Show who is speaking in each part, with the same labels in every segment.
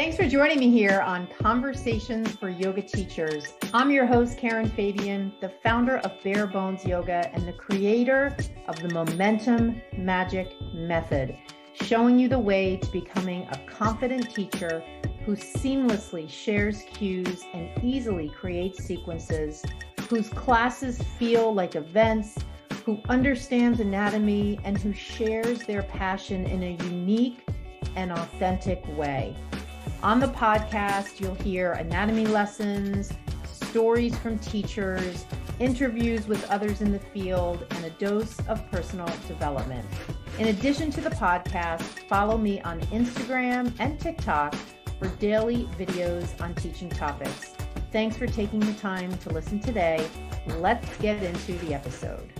Speaker 1: Thanks for joining me here on Conversations for Yoga Teachers. I'm your host, Karen Fabian, the founder of Bare Bones Yoga and the creator of the Momentum Magic Method, showing you the way to becoming a confident teacher who seamlessly shares cues and easily creates sequences, whose classes feel like events, who understands anatomy, and who shares their passion in a unique and authentic way. On the podcast, you'll hear anatomy lessons, stories from teachers, interviews with others in the field, and a dose of personal development. In addition to the podcast, follow me on Instagram and TikTok for daily videos on teaching topics. Thanks for taking the time to listen today. Let's get into the episode.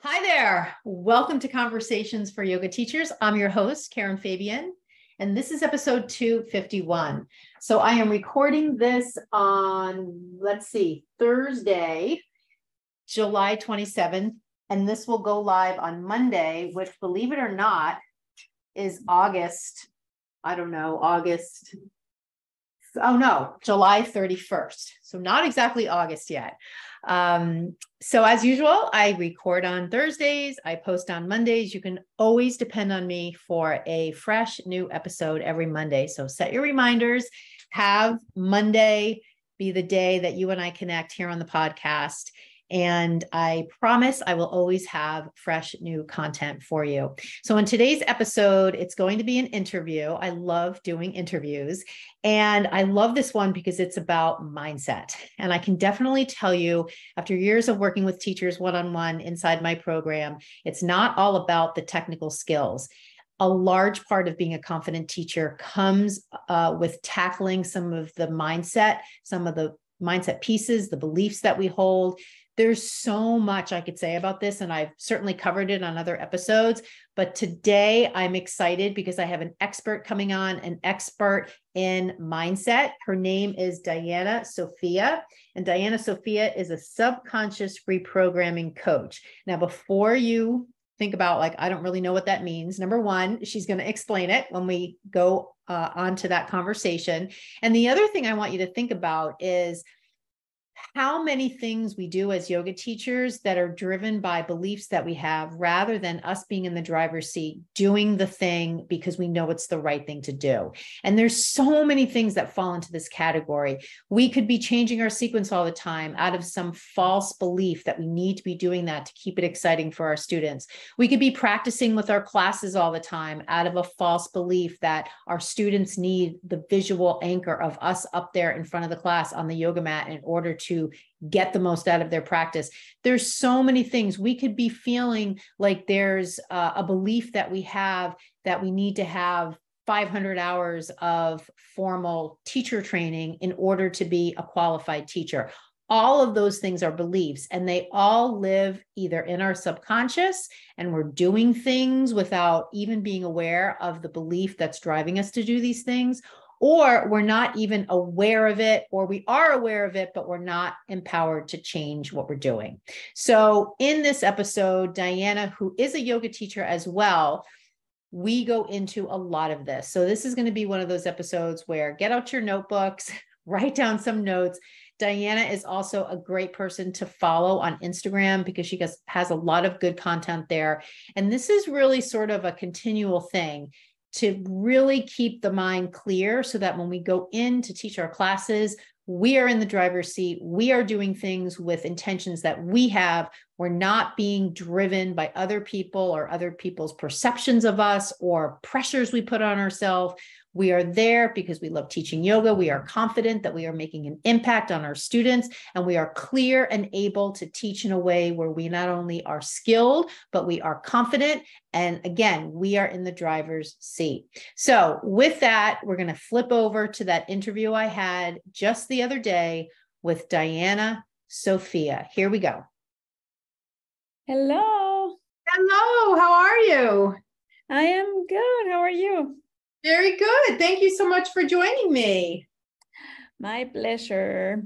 Speaker 1: Hi there. Welcome to Conversations for Yoga Teachers. I'm your host, Karen Fabian, and this is episode 251. So I am recording this on, Thursday, July 27th, and this will go live on Monday, which, believe it or not, is July 31st. So not exactly August yet. So as usual, I record on Thursdays, I post on Mondays. You can always depend on me for a fresh new episode every Monday. So set your reminders, have Monday be the day that you and I connect here on the podcast. And I promise I will always have fresh new content for you. So in today's episode, it's going to be an interview. I love doing interviews. And I love this one because it's about mindset. And I can definitely tell you, after years of working with teachers one-on-one inside my program, it's not all about the technical skills. A large part of being a confident teacher comes with tackling some of the mindset pieces, the beliefs that we hold. There's so much I could say about this, and I've certainly covered it on other episodes. But today I'm excited because I have an expert coming on, an expert in mindset. Her name is Diana Sofia, and Diana Sofia is a subconscious reprogramming coach. Now, before you think about, I don't really know what that means. Number one, she's going to explain it when we go on to that conversation. And the other thing I want you to think about is how many things we do as yoga teachers that are driven by beliefs that we have, rather than us being in the driver's seat, doing the thing because we know it's the right thing to do. And there's so many things that fall into this category. We could be changing our sequence all the time out of some false belief that we need to be doing that to keep it exciting for our students. We could be practicing with our classes all the time out of a false belief that our students need the visual anchor of us up there in front of the class on the yoga mat in order to get the most out of their practice. There's so many things. We could be feeling like there's a belief that we have that we need to have 500 hours of formal teacher training in order to be a qualified teacher. All of those things are beliefs, and they all live either in our subconscious, and we're doing things without even being aware of the belief that's driving us to do these things, or we're not even aware of it, or we are aware of it, but we're not empowered to change what we're doing. So in this episode, Diana, who is a yoga teacher as well, we go into a lot of this. So this is going to be one of those episodes where get out your notebooks, write down some notes. Diana is also a great person to follow on Instagram because she has a lot of good content there. And this is really sort of a continual thing to really keep the mind clear so that when we go in to teach our classes, we are in the driver's seat. We are doing things with intentions that we have. We're not being driven by other people or other people's perceptions of us or pressures we put on ourselves. We are there because we love teaching yoga. We are confident that we are making an impact on our students, and we are clear and able to teach in a way where we not only are skilled, but we are confident. And again, we are in the driver's seat. So with that, we're going to flip over to that interview I had just the other day with Diana Sofia. Here we go.
Speaker 2: Hello.
Speaker 1: Hello. How are you?
Speaker 2: I am good. How are you?
Speaker 1: Very good. Thank you so much for joining me.
Speaker 2: My pleasure.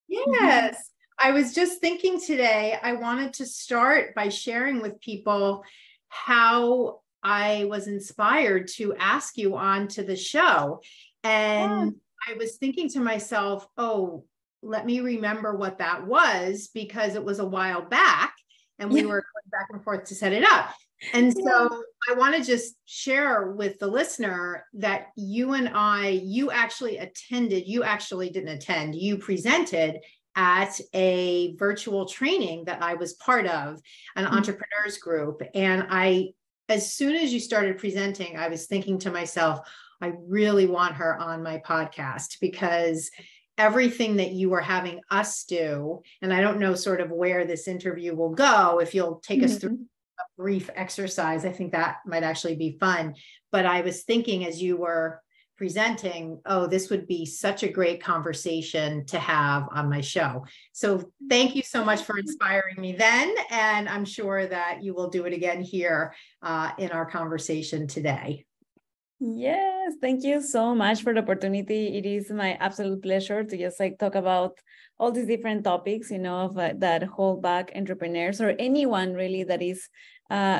Speaker 1: Yes. I was just thinking today, I wanted to start by sharing with people how I was inspired to ask you on to the show. And I was thinking to myself, oh, let me remember what that was, because it was a while back and we were going back and forth to set it up. And so I want to just share with the listener that you actually didn't attend, you presented at a virtual training that I was part of, an entrepreneurs group. And as soon as you started presenting, I was thinking to myself, I really want her on my podcast, because everything that you are having us do, and I don't know sort of where this interview will go, if you'll take us through a brief exercise, I think that might actually be fun. But I was thinking as you were presenting, oh, this would be such a great conversation to have on my show. So thank you so much for inspiring me then. And I'm sure that you will do it again here in our conversation today.
Speaker 2: Yes, thank you so much for the opportunity. It is my absolute pleasure to just talk about all these different topics, of that hold back entrepreneurs or anyone really that is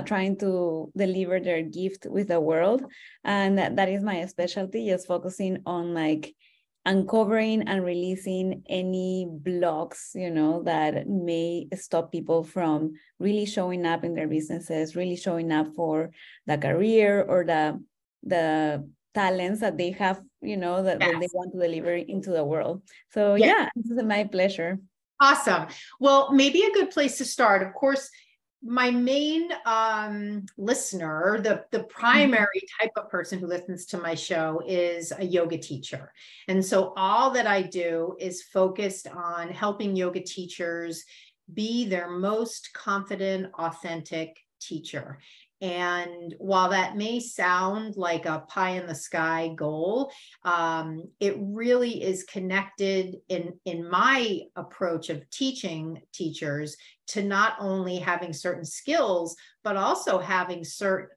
Speaker 2: trying to deliver their gift with the world. And that is my specialty, just focusing on uncovering and releasing any blocks, that may stop people from really showing up in their businesses, really showing up for the career or the talents that they have, that they want to deliver into the world. So this is my pleasure.
Speaker 1: Awesome. Well, maybe a good place to start, of course, my main listener, the primary type of person who listens to my show is a yoga teacher. And so all that I do is focused on helping yoga teachers be their most confident, authentic teacher. And while that may sound like a pie in the sky goal, it really is connected in my approach of teaching teachers to not only having certain skills, but also having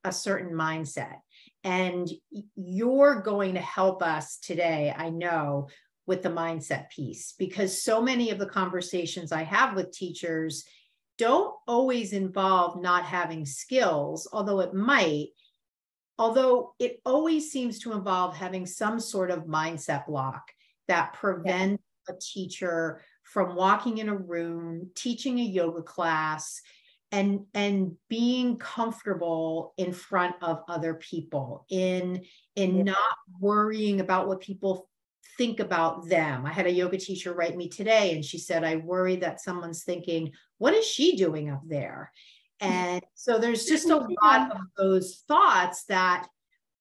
Speaker 1: a certain mindset. And you're going to help us today, I know, with the mindset piece, because so many of the conversations I have with teachers don't always involve not having skills, although it might, although it always seems to involve having some sort of mindset block that prevents a teacher from walking in a room, teaching a yoga class, and being comfortable in front of other people, in not worrying about what people think about them. I had a yoga teacher write me today, and she said, I worry that someone's thinking, what is she doing up there? And so there's just a lot of those thoughts that,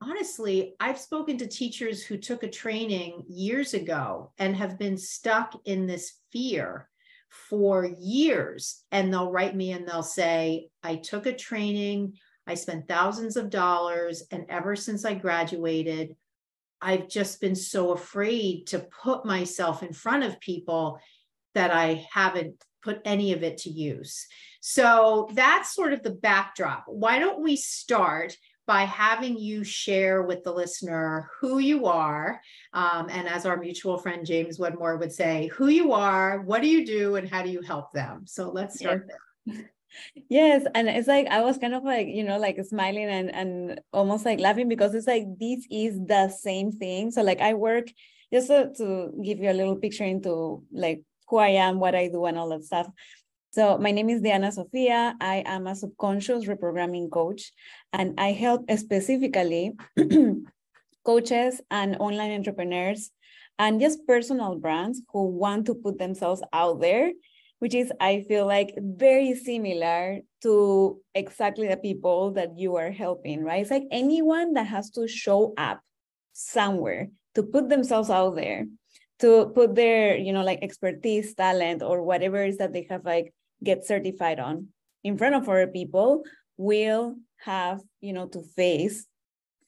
Speaker 1: honestly, I've spoken to teachers who took a training years ago and have been stuck in this fear for years. And they'll write me and they'll say, I took a training, I spent thousands of dollars, and ever since I graduated, I've just been so afraid to put myself in front of people that I haven't put any of it to use. So that's sort of the backdrop. Why don't we start by having you share with the listener who you are, and as our mutual friend James Wedmore would say, who you are, what do you do, and how do you help them? So let's start there.
Speaker 2: Yes, and it's I was kind of smiling and almost laughing, because it's this is the same thing. So I work, just to give you a little picture into who I am, what I do, and all that stuff. So my name is Diana Sofia. I am a subconscious reprogramming coach, and I help specifically coaches and online entrepreneurs and just personal brands who want to put themselves out there, which is, I feel very similar to exactly the people that you are helping, right? It's anyone that has to show up somewhere to put themselves out there, to put their, expertise, talent, or whatever it is that they have get certified on in front of other people, will have, to face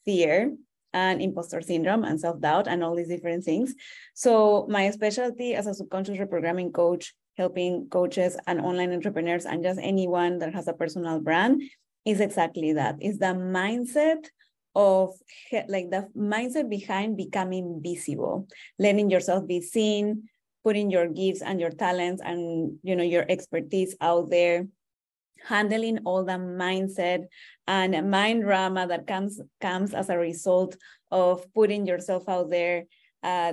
Speaker 2: fear and imposter syndrome and self-doubt and all these different things. So my specialty as a subconscious reprogramming coach, helping coaches and online entrepreneurs and just anyone that has a personal brand, is exactly that. Is the mindset of the mindset behind becoming visible, letting yourself be seen, putting your gifts and your talents and your expertise out there, handling all the mindset and mind drama that comes as a result of putting yourself out there,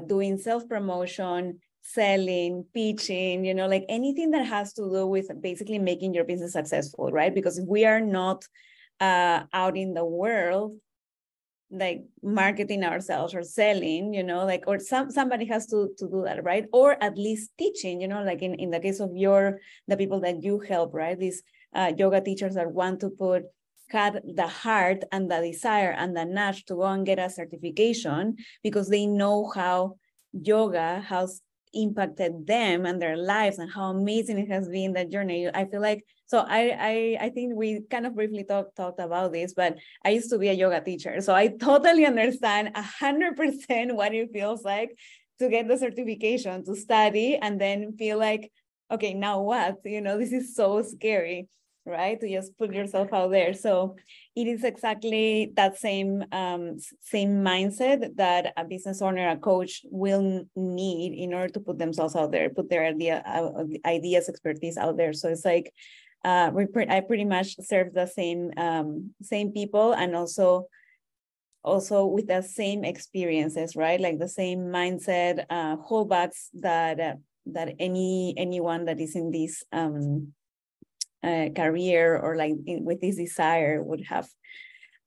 Speaker 2: doing self-promotion, selling, pitching, you know, like anything that has to do with basically making your business successful, right? Because if we are not out in the world, like marketing ourselves or selling, you know, like, or somebody has to do that, right? Or at least teaching, you know, like in the case of the people that you help, right? These yoga teachers that want to cut the heart and the desire and the nudge to go and get a certification because they know how yoga has impacted them and their lives and how amazing it has been, that journey. I feel like, so I think we kind of briefly talked about this, but I used to be a yoga teacher. So I totally understand 100% what it feels like to get the certification, to study, and then feel like, okay, now what? You know, this is so scary, right? To just put yourself out there. So it is exactly that same mindset that a business owner, a coach will need in order to put themselves out there, put their ideas, expertise out there. So it's like, I pretty much serve the same people, and also with the same experiences, right? Like the same mindset, holdbacks that anyone that is in this career or like with this desire would have.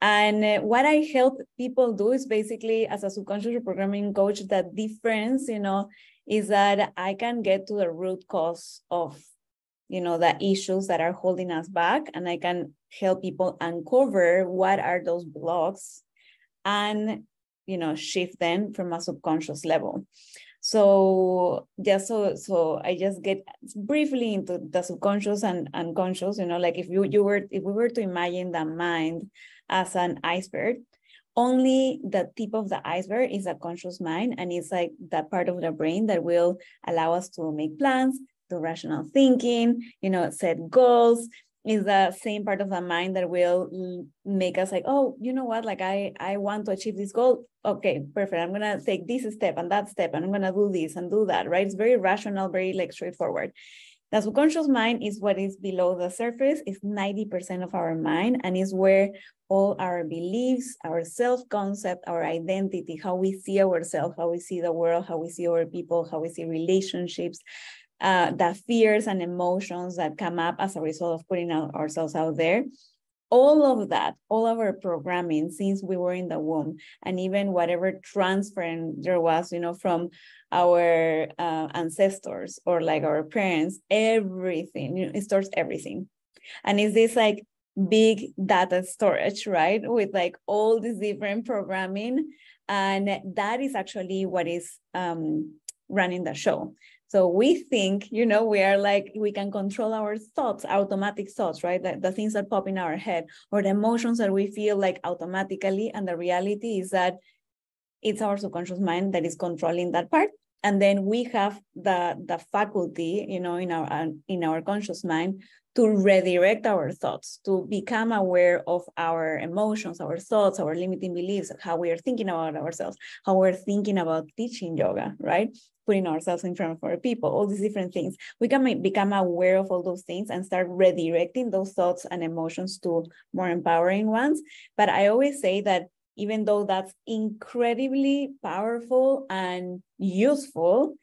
Speaker 2: And what I help people do is basically, as a subconscious reprogramming coach, the difference, you know, is that I can get to the root cause of, you know, the issues that are holding us back, and I can help people uncover what are those blocks and, you know, shift them from a subconscious level. So just so I just get briefly into the subconscious and unconscious, you know, like if we were to imagine the mind as an iceberg, only the tip of the iceberg is a conscious mind, and it's like that part of the brain that will allow us to make plans, do rational thinking, you know, set goals. Is the same part of the mind that will make us like, oh, you know what, like I want to achieve this goal. Okay, perfect. I'm going to take this step and that step, and I'm going to do this and do that, right? It's very rational, very like straightforward. The subconscious mind is what is below the surface. It's 90% of our mind, and is where all our beliefs, our self-concept, our identity, how we see ourselves, how we see the world, how we see our people, how we see relationships, the fears and emotions that come up as a result of putting ourselves out there. All of that, all of our programming since we were in the womb, and even whatever transfer there was, you know, from our ancestors or like our parents, everything, you know, it stores everything. And it's this like big data storage, right? With like all these different programming. And that is actually what is running the show. So we think, you know, we are like, we can control our thoughts, automatic thoughts, right? The things that pop in our head, or the emotions that we feel like automatically. And the reality is that it's our subconscious mind that is controlling that part. And then we have the faculty, you know, in our conscious mind to redirect our thoughts, to become aware of our emotions, our thoughts, our limiting beliefs, how we are thinking about ourselves, how we're thinking about teaching yoga, right? Putting ourselves in front of other people, all these different things. We can become aware of all those things and start redirecting those thoughts and emotions to more empowering ones. But I always say that even though that's incredibly powerful and useful,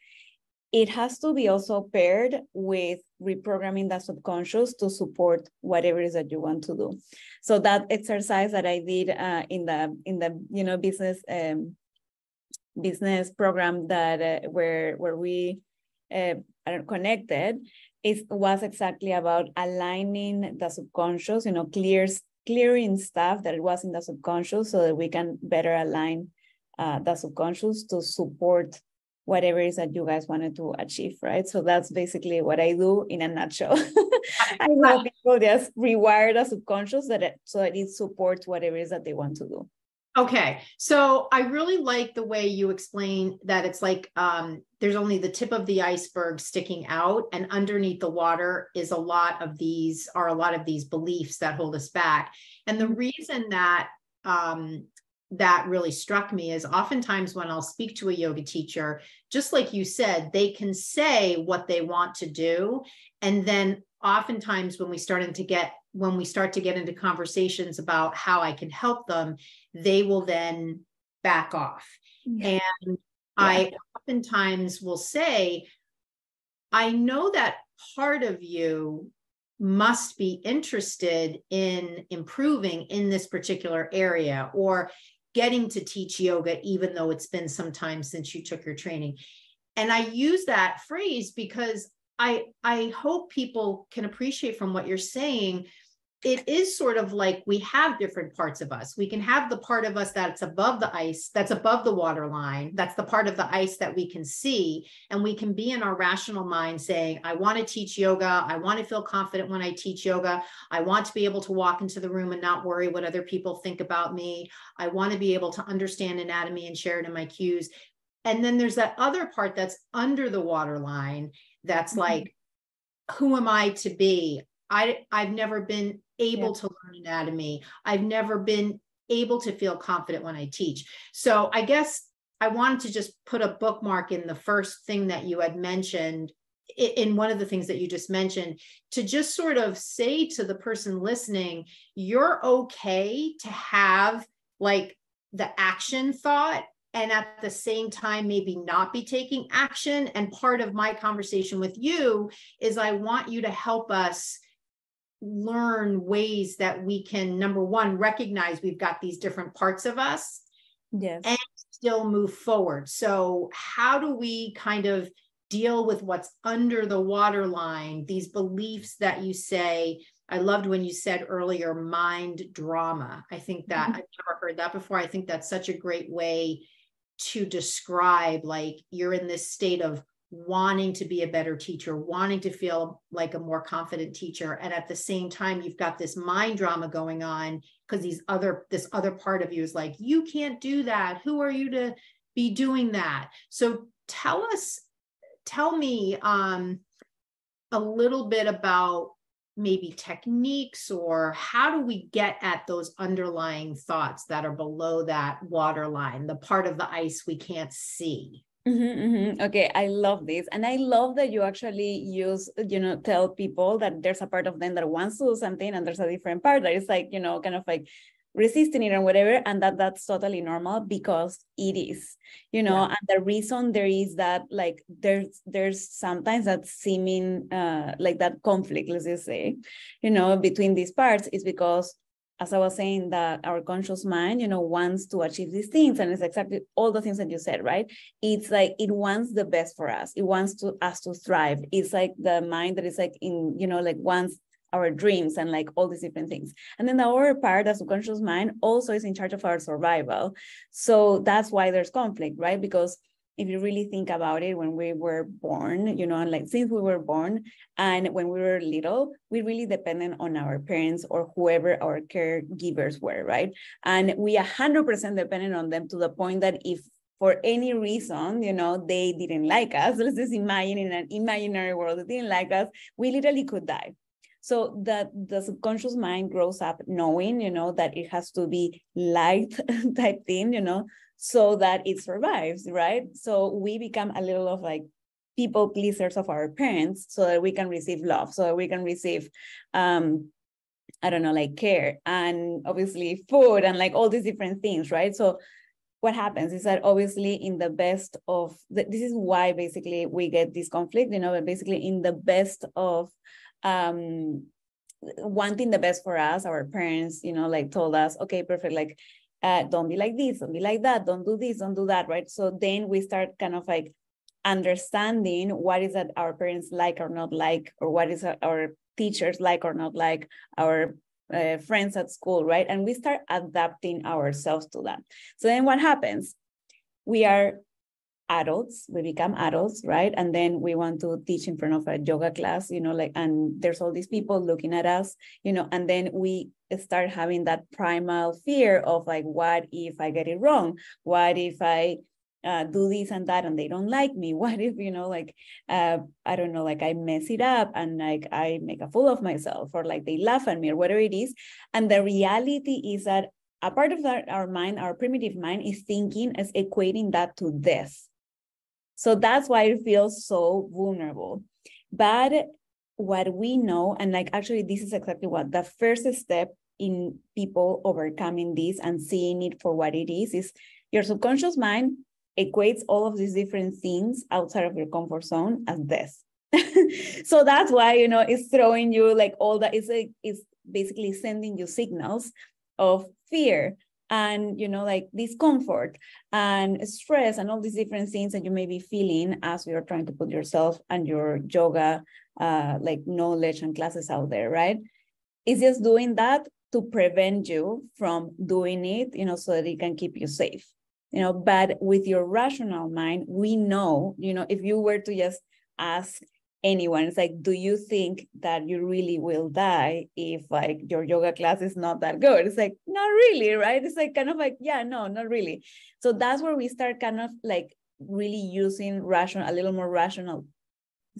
Speaker 2: it has to be also paired with reprogramming the subconscious to support whatever it is that you want to do. So that exercise that I did in the you know business program that where we are connected, was exactly about aligning the subconscious, you know, clearing stuff that was in the subconscious so that we can better align the subconscious to support whatever it is that you guys wanted to achieve, right? So that's basically what I do in a nutshell. I help people just rewire the subconscious so that it supports whatever it is that they want to do.
Speaker 1: Okay. So I really like the way you explain that it's like there's only the tip of the iceberg sticking out, and underneath the water is a lot of these beliefs that hold us back. And the reason that that really struck me is oftentimes when I'll speak to a yoga teacher, just like you said, they can say what they want to do. And then oftentimes when we start to get when we start to get into conversations about how I can help them, they will then back off. And I oftentimes will say, I know that part of you must be interested in improving in this particular area, or getting to teach yoga, even though it's been some time since you took your training. And I use that phrase because I hope people can appreciate from what you're saying. It is sort of like we have different parts of us. We can have the part of us that's above the ice, that's above the water line. That's the part of the ice that we can see. And we can be in our rational mind saying, I want to teach yoga. I want to feel confident when I teach yoga. I want to be able to walk into the room and not worry what other people think about me. I want to be able to understand anatomy and share it in my cues. And then there's that other part that's under the water line. That's like, who am I to be? I've never been able to learn anatomy. I've never been able to feel confident when I teach. So I guess I wanted to just put a bookmark in the first thing that you had mentioned, in one of the things that you just mentioned, to just sort of say to the person listening, you're okay to have like the action thought, and at the same time, maybe not be taking action. And part of my conversation with you is I want you to help us learn ways that we can, number one, recognize we've got these different parts of us, and still move forward. So how do we kind of deal with what's under the waterline, these beliefs that you say? I loved when you said earlier, mind drama. I think that I've never heard that before. I think that's such a great way to describe, like, you're in this state of wanting to be a better teacher, wanting to feel like a more confident teacher. And at the same time, you've got this mind drama going on because this other part of you is like, you can't do that. Who are you to be doing that? So tell me a little bit about maybe techniques, or how do we get at those underlying thoughts that are below that waterline, the part of the ice we can't see.
Speaker 2: Okay, I love this. And I love that you actually tell people that there's a part of them that wants to do something, and there's a different part that is like, kind of like resisting it and whatever, and that's totally normal, because it is, and the reason there is that, like, there's sometimes that seeming like that conflict, let's just say, between these parts, is because, as I was saying, that our conscious mind, wants to achieve these things, and it's exactly all the things that you said, right? It's like, it wants the best for us. It wants us to thrive. It's like the mind that is like in, like wants our dreams and like all these different things. And then the other part, the subconscious mind, also is in charge of our survival. So that's why there's conflict, right? Because if you really think about it, when we were born, and like since we were born and when we were little, we really depended on our parents or whoever our caregivers were, right? And we 100% depended on them, to the point that if for any reason, they didn't like us, let's just imagine in an imaginary world, they didn't like us, we literally could die. So that the subconscious mind grows up knowing, that it has to be light type thing, so that it survives, right? So we become a little of like people pleasers of our parents, so that we can receive love, so that we can receive, like care, and obviously food, and like all these different things, right? So what happens is that obviously in the best of, this is why basically we get this conflict, but basically in the best of, wanting the best for us, our parents, like told us, okay, perfect, like, don't be like this, don't be like that, don't do this, don't do that, right? So then we start kind of like understanding what is that our parents like or not like, or what is our teachers like or not like, our friends at school, right? And we start adapting ourselves to that. So then what happens? We are adults, we become adults, right? And then we want to teach in front of a yoga class, and there's all these people looking at us, and then we start having that primal fear of like, what if I get it wrong? What if I do this and that and they don't like me? What if, I don't know, like I mess it up and like I make a fool of myself, or like they laugh at me, or whatever it is. And the reality is that a part of our mind, our primitive mind, is thinking, is equating that to death. So that's why it feels so vulnerable. But what we know, and like actually this is exactly what the first step in people overcoming this and seeing it for what it is your subconscious mind equates all of these different things outside of your comfort zone as death. So that's why, you know, it's throwing you like all that, it's basically sending you signals of fear and, you know, like discomfort and stress and all these different things that you may be feeling as you're trying to put yourself and your yoga like knowledge and classes out there, right? It's just doing that to prevent you from doing it, you know, so that it can keep you safe, you know. But with your rational mind, we know, you know, if you were to just ask anyone, it's like, do you think that you really will die if like your yoga class is not that good? It's like, not really, right? It's like kind of like, yeah, no, not really. So that's where we start kind of like really using a little more rational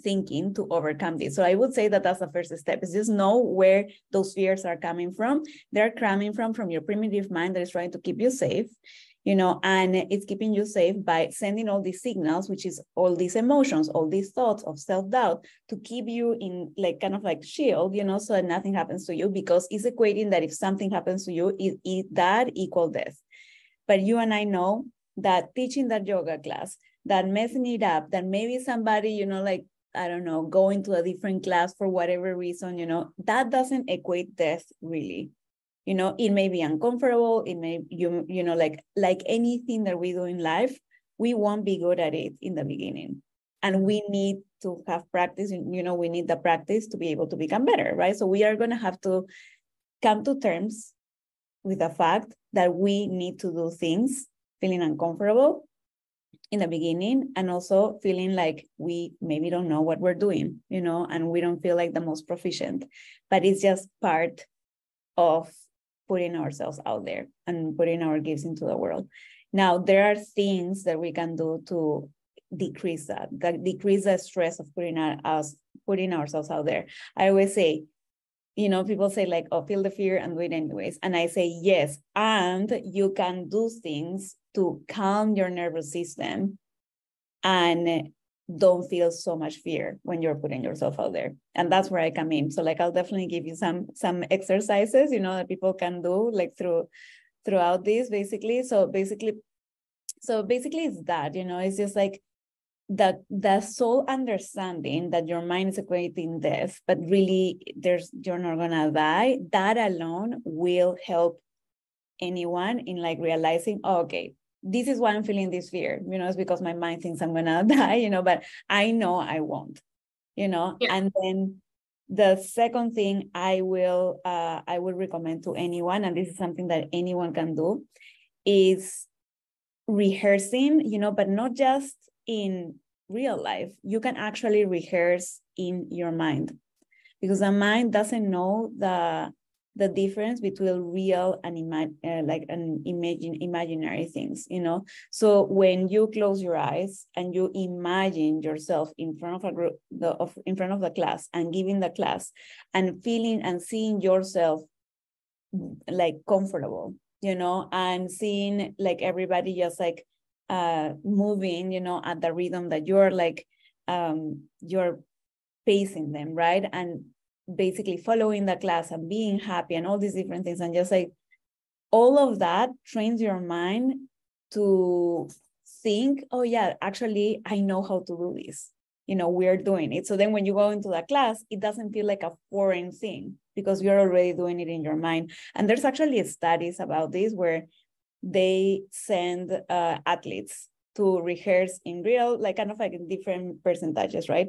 Speaker 2: thinking to overcome this. So I would say that that's the first step, is just know where those fears are coming from. They're coming from your primitive mind that is trying to keep you safe, you know, and it's keeping you safe by sending all these signals, which is all these emotions, all these thoughts of self-doubt, to keep you in like kind of like shield, you know, so that nothing happens to you, because it's equating that if something happens to you, that equal death. But you and I know that teaching that yoga class, that messing it up, that maybe somebody, you know, like, I don't know, going to a different class for whatever reason, you know, that doesn't equate death really. You know, it may be uncomfortable. It may, you know, like anything that we do in life, we won't be good at it in the beginning. And we need to have practice, you know, we need the practice to be able to become better, right? So we are going to have to come to terms with the fact that we need to do things feeling uncomfortable in the beginning, and also feeling like we maybe don't know what we're doing, you know, and we don't feel like the most proficient, but it's just part of putting ourselves out there and putting our gifts into the world. Now, there are things that we can do to decrease that decrease the stress of putting ourselves out there. I always say, you know, people say like, oh, feel the fear and do it anyways. And I say, yes, and you can do things to calm your nervous system and don't feel so much fear when you're putting yourself out there. And that's where I come in. So like, I'll definitely give you some exercises, you know, that people can do like throughout this basically. So basically it's that, you know, it's just like the sole understanding that your mind is equating death, but really you're not gonna die. That alone will help anyone in like realizing, oh, okay, this is why I'm feeling this fear, you know, it's because my mind thinks I'm gonna die, you know, but I know I won't, you know. Yeah. And then the second thing I would recommend to anyone, and this is something that anyone can do, is rehearsing, you know, but not just in real life. You can actually rehearse in your mind, because the mind doesn't know the difference between real and imaginary things, you know. So when you close your eyes and you imagine yourself in front of a group, in front of the class, and giving the class and feeling and seeing yourself like comfortable, you know, and seeing like everybody just like moving, you know, at the rhythm that you're like you're pacing them, right? And basically following the class and being happy and all these different things, and just like all of that trains your mind to think, oh yeah, actually I know how to do this, you know, we're doing it. So then when you go into the class, it doesn't feel like a foreign thing, because you're already doing it in your mind. And there's actually studies about this where they send athletes to rehearse in real, like kind of like in different percentages, right?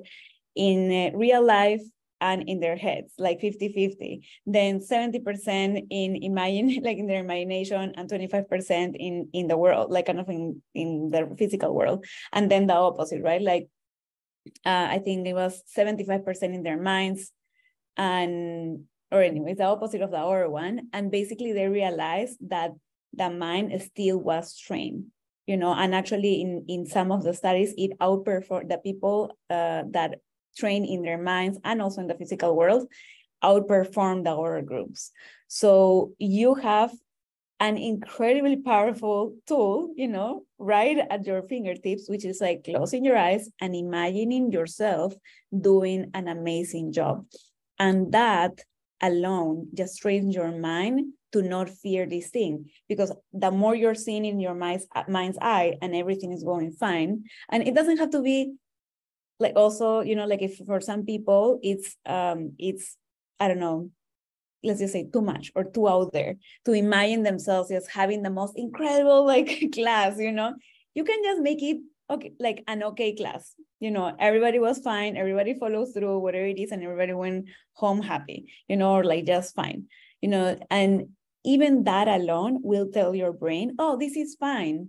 Speaker 2: In real life and in their heads, like 50-50. Then 70% in their imagination, and 25% in the world, like kind of in the physical world. And then the opposite, right? Like I think it was 75% in their minds, or anyways, the opposite of the other one. And basically they realized that the mind still was trained, you know, and actually in some of the studies, it outperformed the people that train in their minds and also in the physical world, outperform the other groups. So you have an incredibly powerful tool, you know, right at your fingertips, which is like closing your eyes and imagining yourself doing an amazing job. And that alone just trains your mind to not fear this thing, because the more you're seeing in your mind's eye and everything is going fine, and it doesn't have to be like, also, you know, like if for some people it's I don't know, let's just say too much or too out there to imagine themselves as having the most incredible like class, you know, you can just make it okay, like an okay class, you know, everybody was fine, everybody followed through whatever it is, and everybody went home happy, you know, or like just fine, you know, and even that alone will tell your brain, oh, this is fine.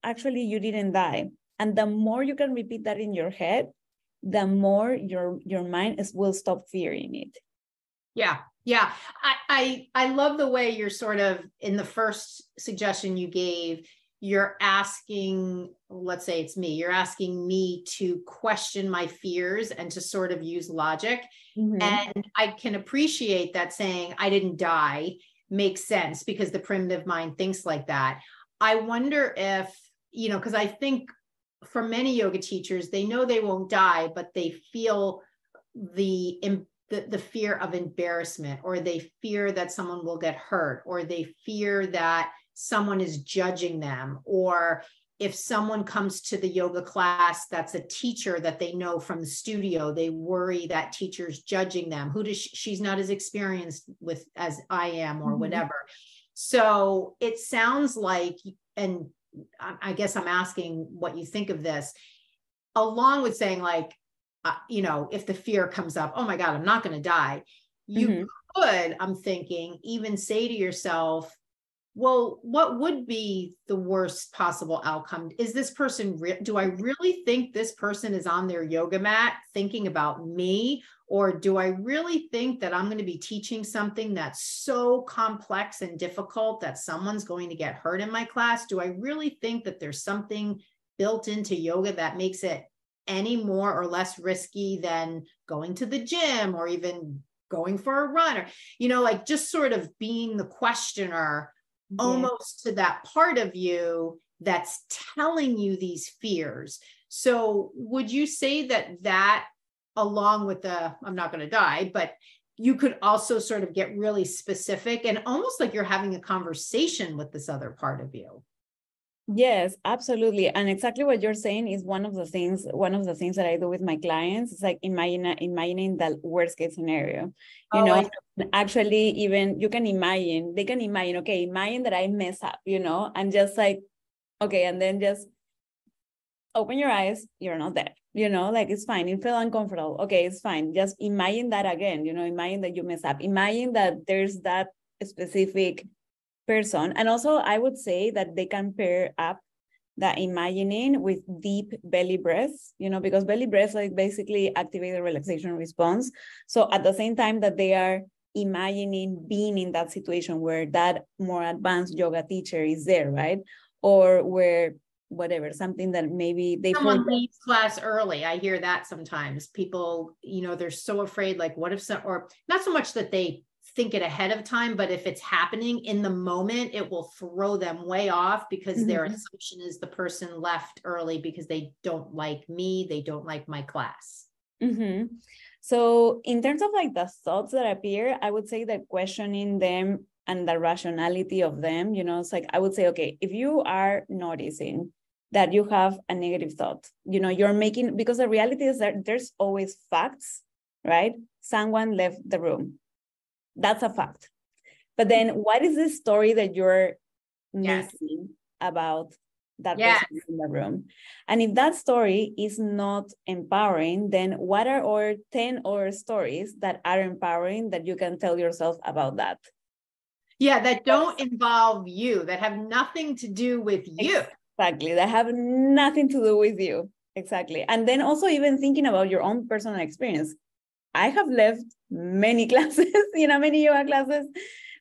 Speaker 2: Actually, you didn't die. And the more you can repeat that in your head, the more your mind will stop fearing it.
Speaker 1: Yeah. Yeah. I love the way you're sort of, in the first suggestion you gave, you're asking, let's say it's me, you're asking me to question my fears and to sort of use logic. Mm-hmm. And I can appreciate that saying I didn't die makes sense because the primitive mind thinks like that. I wonder if, you know, because I think for many yoga teachers, they know they won't die, but they feel the fear of embarrassment, or they fear that someone will get hurt, or they fear that someone is judging them, or if someone comes to the yoga class that's a teacher that they know from the studio, they worry that teacher's judging them. She's not as experienced with as I am, or whatever. So it sounds like, and I guess I'm asking what you think of this, along with saying like, you know, if the fear comes up, oh my God, I'm not going to die. You could, I'm thinking, even say to yourself, well, what would be the worst possible outcome? Is this person, do I really think this person is on their yoga mat thinking about me? Or do I really think that I'm going to be teaching something that's so complex and difficult that someone's going to get hurt in my class? Do I really think that there's something built into yoga that makes it any more or less risky than going to the gym or even going for a run? Or, you know, like just sort of being the questioner, almost to that part of you that's telling you these fears. So would you say that along with the, I'm not going to die, but you could also sort of get really specific and almost like you're having a conversation with this other part of you?
Speaker 2: Yes, absolutely. And exactly what you're saying is one of the things that I do with my clients. It's like imagining the worst case scenario, you know, actually even you can imagine, they can imagine, okay, imagine that I mess up, you know, and just like, okay, and then just open your eyes, you're not there, you know, like it's fine. You feel uncomfortable. Okay, it's fine. Just imagine that again, you know, imagine that you mess up. Imagine that there's that specific person. And also I would say that they can pair up the imagining with deep belly breaths, you know, because belly breaths like basically activate the relaxation response. So at the same time that they are imagining being in that situation where that more advanced yoga teacher is there, right? Or where whatever, something that maybe they
Speaker 1: someone leaves class early. I hear that sometimes. People, you know, they're so afraid, like what if some, or not so much that they think it ahead of time, but if it's happening in the moment, it will throw them way off because their assumption is the person left early because they don't like me, they don't like my class.
Speaker 2: So in terms of like the thoughts that appear, I would say that questioning them and the rationality of them, you know, it's like, I would say, okay, if you are noticing that you have a negative thought, you know, you're making, because the reality is that there's always facts, right? Someone left the room. That's a fact. But then what is the story that you're making about that person in the room? And if that story is not empowering, then what are our 10 other stories that are empowering that you can tell yourself about that?
Speaker 1: Yeah, that don't involve you, that have nothing to do with you.
Speaker 2: Exactly, that have nothing to do with you. Exactly. And then also even thinking about your own personal experience. I have left many classes, you know, many yoga classes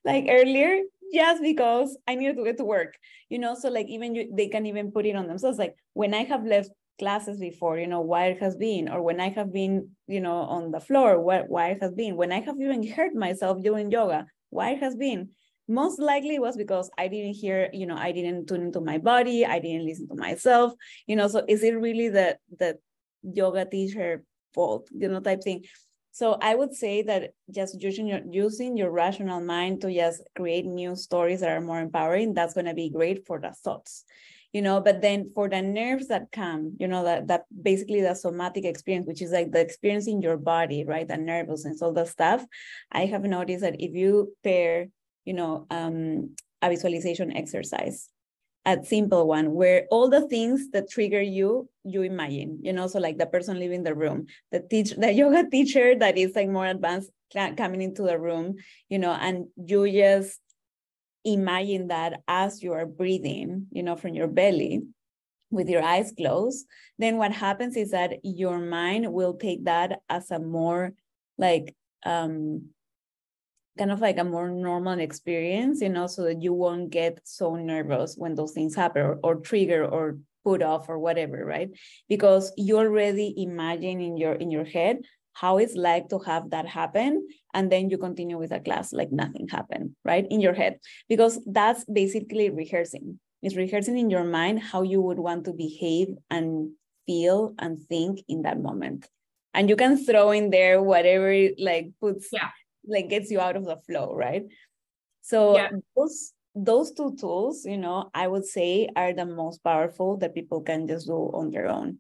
Speaker 2: like earlier, just because I needed to get to work, you know, so like even they can even put it on themselves. Like when I have left classes before, you know, why it has been, or when I have been, you know, on the floor, why it has been, when I have even hurt myself doing yoga, why it has been. most likely it was because I didn't hear, I didn't tune into my body, I didn't listen to myself, so is it really the yoga teacher fault, type thing? So I would say that just using your rational mind to just create new stories that are more empowering, that's going to be great for the thoughts, but then for the nerves that come, that basically the somatic experience, which is like the experience in your body, right? The nervousness, all the stuff. I have noticed that if you pair, a visualization exercise, a simple one where all the things that trigger you imagine, so like the person leaving the room, the yoga teacher that is like more advanced coming into the room, and you just imagine that as you are breathing, from your belly with your eyes closed, then what happens is that your mind will take that as a more like, kind of like a more normal experience, so that you won't get so nervous when those things happen or trigger or put off or whatever, right? Because you already imagine in your head how it's like to have that happen, and then you continue with a class like nothing happened, right? In your head, because that's basically rehearsing. It's rehearsing in your mind how you would want to behave and feel and think in that moment. And you can throw in there whatever like puts, like gets you out of the flow, right? So those two tools, I would say are the most powerful that people can just do on their own.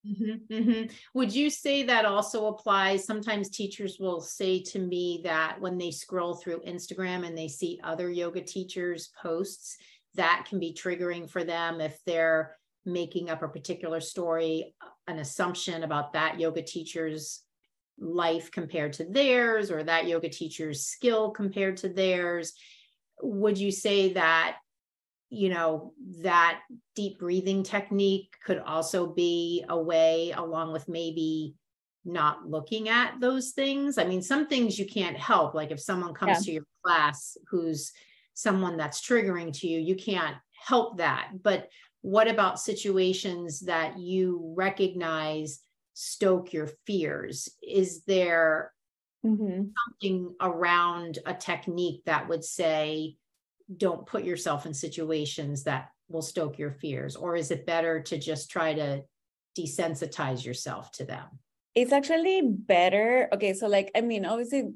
Speaker 1: Mm-hmm, mm-hmm. Would you say that also applies? Sometimes teachers will say to me that when they scroll through Instagram and they see other yoga teachers' posts, that can be triggering for them if they're making up a particular story, an assumption about that yoga teacher's life compared to theirs, or that yoga teacher's skill compared to theirs. Would you say that, that deep breathing technique could also be a way, along with maybe not looking at those things? I mean, some things you can't help, like if someone comes to your class who's someone that's triggering to you, you can't help that. But what about situations that you recognize stoke your fears? Is there something around a technique that would say, don't put yourself in situations that will stoke your fears? Or is it better to just try to desensitize yourself to them?
Speaker 2: It's actually better. Okay, so like, I mean, obviously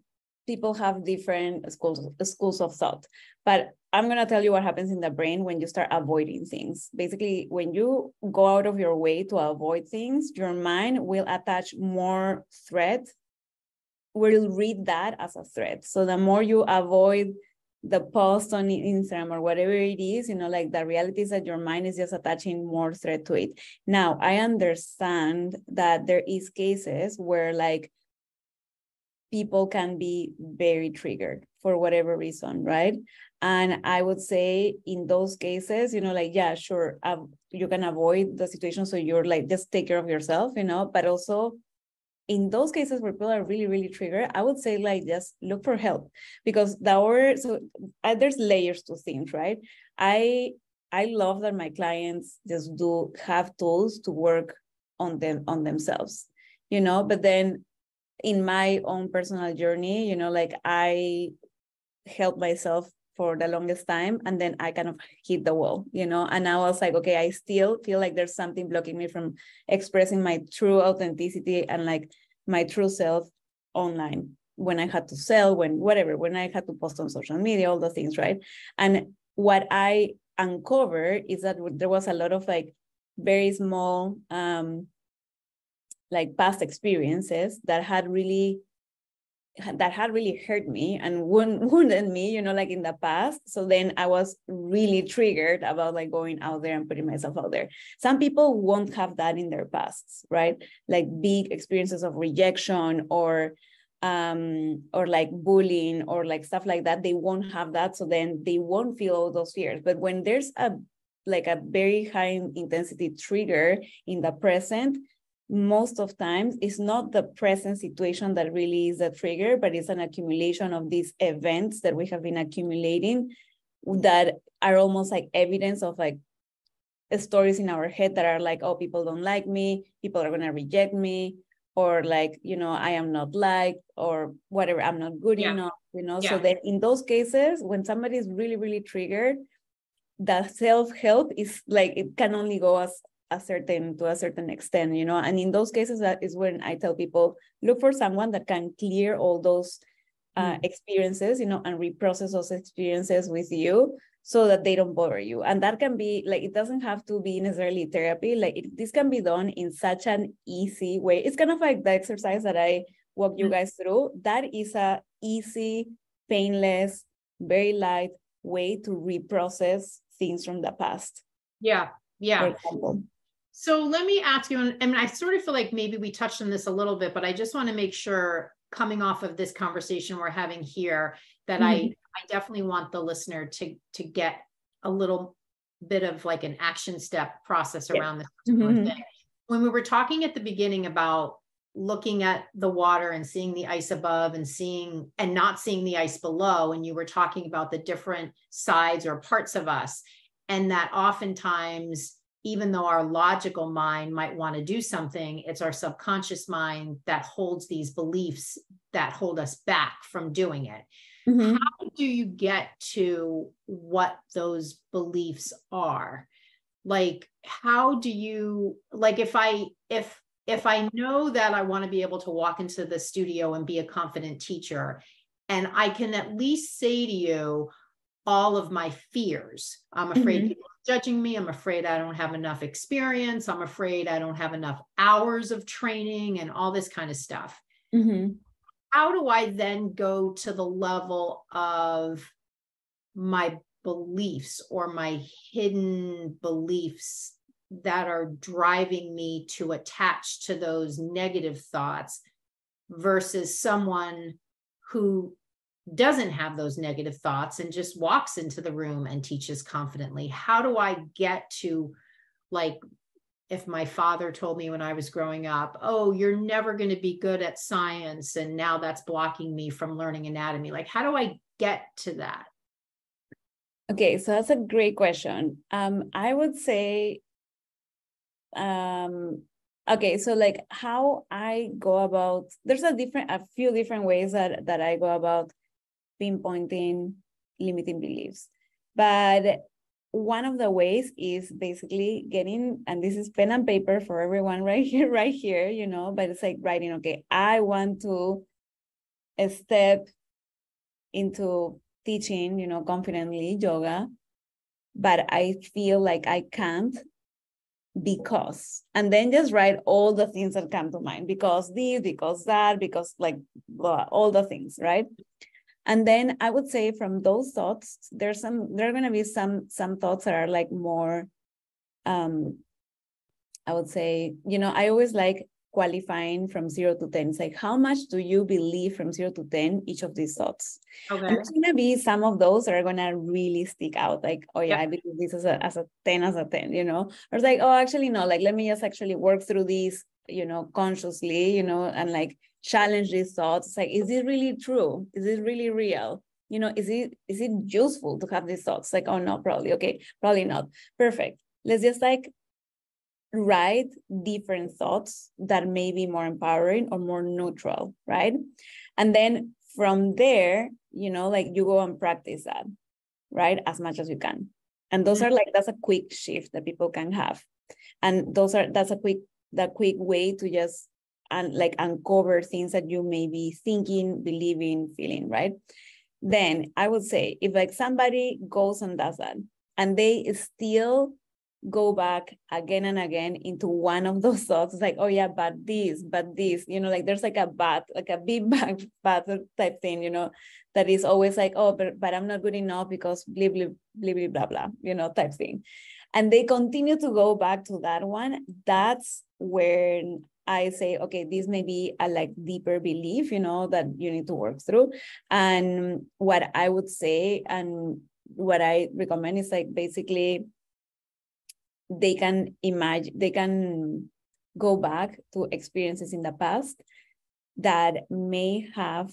Speaker 2: people have different schools of thought, but I'm going to tell you what happens in the brain when you start avoiding things. Basically, when you go out of your way to avoid things, your mind will attach more threat, will read that as a threat. So the more you avoid the post on Instagram or whatever it is, like the reality is that your mind is just attaching more threat to it. Now, I understand that there is cases where like people can be very triggered for whatever reason, right? And I would say in those cases, like, yeah, sure, you can avoid the situation. So you're like, just take care of yourself, but also in those cases where people are really, really triggered, I would say like, just look for help, because there's layers to things, right? I love that my clients just have tools to work on themselves, but then in my own personal journey, like I helped myself for the longest time, and then I kind of hit the wall, and I was like, okay, I still feel like there's something blocking me from expressing my true authenticity and like my true self online when I had to sell, when I had to post on social media, all those things, right? And what I uncovered is that there was a lot of like very small like past experiences that had really hurt me and wounded me, like in the past. So then I was really triggered about like going out there and putting myself out there. Some people won't have that in their pasts, right? Like big experiences of rejection or like bullying or like stuff like that. They won't have that. So then they won't feel all those fears. But when there's a very high intensity trigger in the present, most of times it's not the present situation that really is the trigger, but it's an accumulation of these events that we have been accumulating that are almost like evidence of like stories in our head that are like, oh, people don't like me, people are going to reject me, or like, you know, I am not liked, or whatever, I'm not good enough, you know. So then in those cases, when somebody is really, really triggered, the self-help is like, it can only go to a certain extent, you know. And in those cases, that is when I tell people, look for someone that can clear all those experiences, you know, and reprocess those experiences with you, so that they don't bother you. And that can be like, it doesn't have to be necessarily therapy. Like this can be done in such an easy way. It's kind of like the exercise that I walk you guys through. That is a easy, painless, very light way to reprocess things from the past.
Speaker 1: Yeah.
Speaker 2: For example.
Speaker 1: So let me ask you, and I sort of feel like maybe we touched on this a little bit, but I just want to make sure, coming off of this conversation we're having here, that I definitely want the listener to get a little bit of like an action step process around this particular thing. When we were talking at the beginning about looking at the water and seeing the ice above and not seeing the ice below, and you were talking about the different sides or parts of us, and that oftentimes, even though our logical mind might want to do something, it's our subconscious mind that holds these beliefs that hold us back from doing it. How do you get to what those beliefs are? Like, how do you, like, if I know that I want to be able to walk into the studio and be a confident teacher, and I can at least say to you all of my fears, I'm afraid people are judging me, I'm afraid I don't have enough experience, I'm afraid I don't have enough hours of training and all this kind of stuff. How do I then go to the level of my beliefs or my hidden beliefs that are driving me to attach to those negative thoughts, versus someone who doesn't have those negative thoughts and just walks into the room and teaches confidently? How do I get to, like, if my father told me when I was growing up, oh, you're never going to be good at science, and now that's blocking me from learning anatomy, like, how do I get to that?
Speaker 2: Okay, so that's a great question. I would say, okay, so like how I go about, there's a few different ways that I go about pinpointing limiting beliefs. But one of the ways is basically getting, and this is pen and paper for everyone right here, you know, but it's like writing, okay, I want to step into teaching, you know, confidently yoga, but I feel like I can't because, and then just write all the things that come to mind, because this, because that, because like blah, all the things, right? And then I would say from those thoughts, there are going to be some thoughts that are like more, I would say, you know, I always like qualifying from 0 to 10. It's like, how much do you believe from 0 to 10, each of these thoughts? Okay. And there's going to be some of those that are going to really stick out. Like, oh yeah, I believe this as a 10, you know, or it's like, oh, actually, no, like, let me just actually work through these, you know, consciously, you know, and like challenge these thoughts. It's like, is it really true? Is it really real? You know, is it useful to have these thoughts? Like, oh no, probably. Okay, probably not. Perfect. Let's just like write different thoughts that may be more empowering or more neutral, right? And then from there, you know, like you go and practice that, right? As much as you can. And those are like, that's a quick shift that people can have. And that's a quick way to just like uncover things that you may be thinking, believing, feeling, right? Then I would say, if like somebody goes and does that, and they still go back again and again into one of those thoughts, like, oh yeah, but this, you know, like there's like a big bad type thing, you know, that is always like, oh, but I'm not good enough because blah, blah, blah, blah, blah, blah, you know, type thing. And they continue to go back to that one. That's where I say, okay, this may be a like deeper belief, you know, that you need to work through. And what I would say and what I recommend is like, basically, they can go back to experiences in the past that may have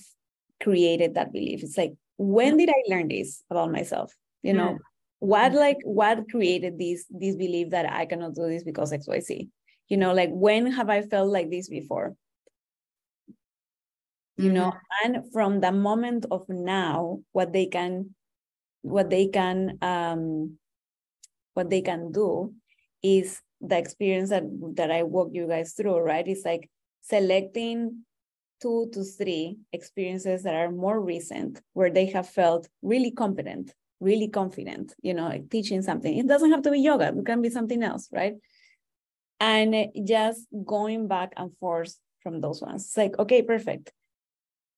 Speaker 2: created that belief. It's like, when did I learn this about myself? You know, what created this belief that I cannot do this because XYZ? You know, like, when have I felt like this before? you know, and from the moment of now, what they can do is the experience that I walk you guys through, right? It's like selecting 2 to 3 experiences that are more recent, where they have felt really competent, really confident, you know, like teaching something. It doesn't have to be yoga, it can be something else, right? And just going back and forth from those ones. It's like, okay, perfect.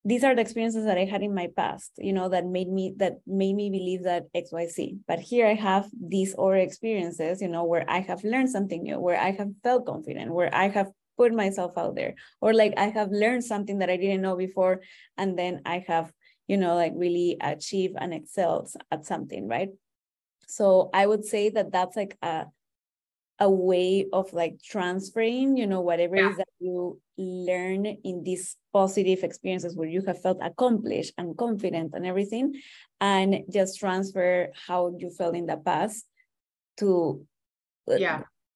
Speaker 2: These are the experiences that I had in my past, you know, that made me believe that XYZ. But here I have these other experiences, you know, where I have learned something new, where I have felt confident, where I have put myself out there, or like I have learned something that I didn't know before, and then I have, you know, like really achieved and excelled at something, right? So I would say that that's like a way of like transferring, you know, whatever it is that you learn in these positive experiences where you have felt accomplished and confident and everything, and just transfer how you felt in the past to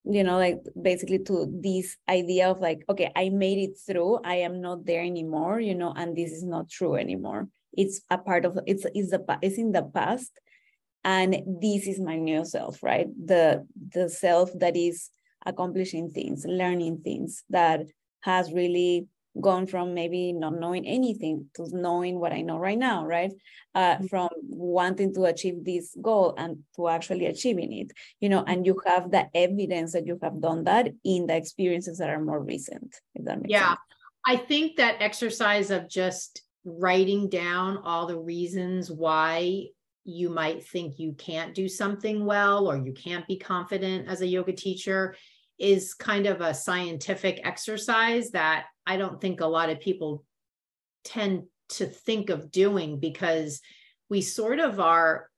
Speaker 2: you know, like basically to this idea of like, okay, I made it through, I am not there anymore, you know, and this is not true anymore. It's a part of it's in the past, and this is my new self, right? The self that is accomplishing things, learning things, that has really gone from maybe not knowing anything to knowing what I know right now, right? From wanting to achieve this goal and to actually achieving it, you know, and you have the evidence that you have done that in the experiences that are more recent, if that makes sense.
Speaker 1: I think that exercise of just writing down all the reasons why you might think you can't do something well, or you can't be confident as a yoga teacher, is kind of a scientific exercise that I don't think a lot of people tend to think of doing, because we sort of are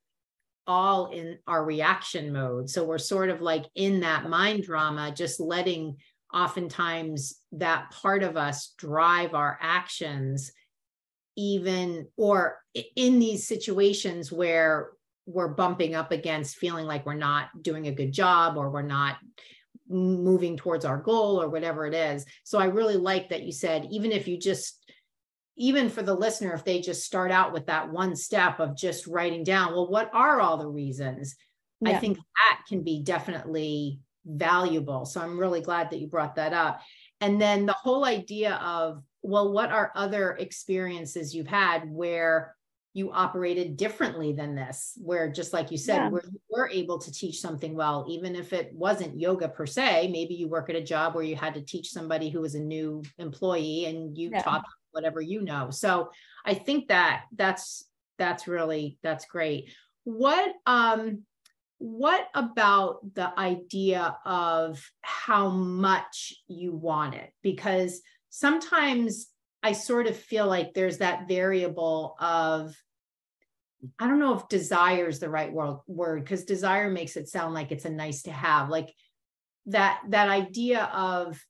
Speaker 1: all in our reaction mode. So we're sort of like in that mind drama, just letting oftentimes that part of us drive our actions, even or in these situations where we're bumping up against feeling like we're not doing a good job, or we're not moving towards our goal, or whatever it is. So I really like that you said, even for the listener, if they just start out with that one step of just writing down, well, what are all the reasons? I think that can be definitely valuable. So I'm really glad that you brought that up. And then the whole idea of, well, what are other experiences you've had where you operated differently than this, where just like you said, where you were able to teach something well, even if it wasn't yoga per se, maybe you work at a job where you had to teach somebody who was a new employee and you taught them whatever you know. So I think that's great. What about the idea of how much you want it? Because sometimes I sort of feel like there's that variable of, I don't know if desire is the right word, because desire makes it sound like it's a nice to have, like that idea of,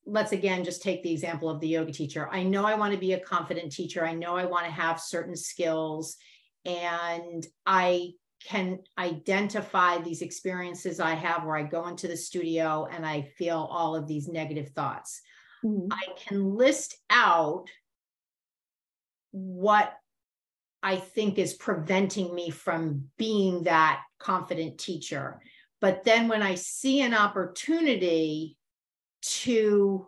Speaker 1: let's again just take the example of the yoga teacher. I know I want to be a confident teacher. I know I want to have certain skills, and I can identify these experiences I have where I go into the studio and I feel all of these negative thoughts. I can list out what I think is preventing me from being that confident teacher. But then when I see an opportunity to